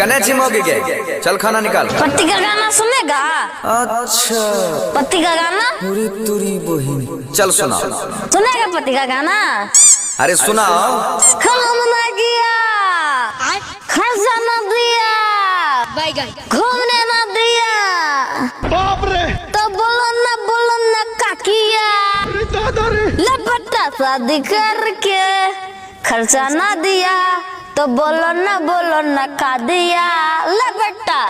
कने चिमोगी के चल खाना निकाल। पति का गाना सुनेगा? अच्छा पति का गाना पूरी तुरी बहिनी चल सुना। सुनेगा पति का गाना? अरे सुनाओ। काम ना किया, खर्चा न दिया, घूमने न दिया, बाप रे तो बोलो न का किया। लपटा शादी करके खर्चा न दिया, तो बोलो न का दिया। लपटा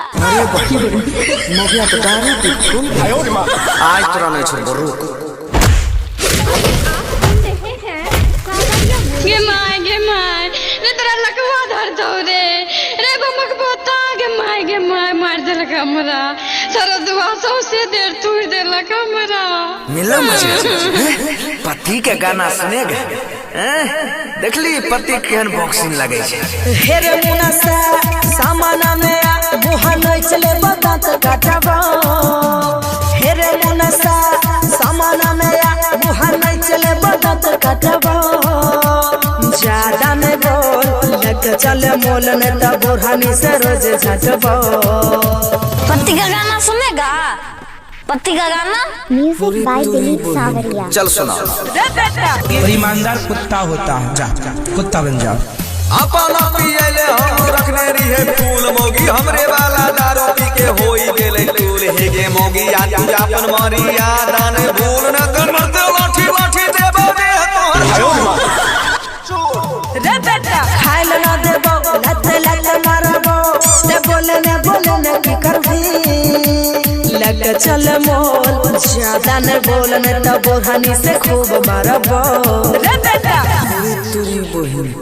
आज तोरा नहीं छोड़ रुक। गे माय रे तोरा लकवा धर दो रे बमक बता गे माय मार देलक हमरा सारा दुआ सौसे देर तूर देलक हमरा। मिला मुझे पति के गाना सुनेगा? देखली पति केहन बॉक्सिंग लगे छे। हेरे मुनसा सामाना में मुहा नहीं चले बदांत काटबा। हेरे मुनसा सामाना में मुहा नहीं चले बदांत काटबा। ज्यादा में बोल लग चले मोल ने त बोरहानी से रोज झटबा। पति का गाना सुनेगा? पति का गाना म्यूजिक बाय दिलीप सावरिया। चल सुना। ईमानदार कुत्ता होता है, जा कुत्ता बन जाओ। अपना पियले हम रखने रही फूल मोगी हमरे वाला दारू पी के होई गेले टूल हे गे मोगी आ तू अपन मारिया दान भूल न कर मरते लाठी लाठी देबो दे तोहर रे बेटा खाइल ना देबो लत मारबो ने बोले ने की करबी। लग चल मोल ज्यादा ने बोलने त बोरहानी से खूब मारबो। रे बेटा तुरी बहिनी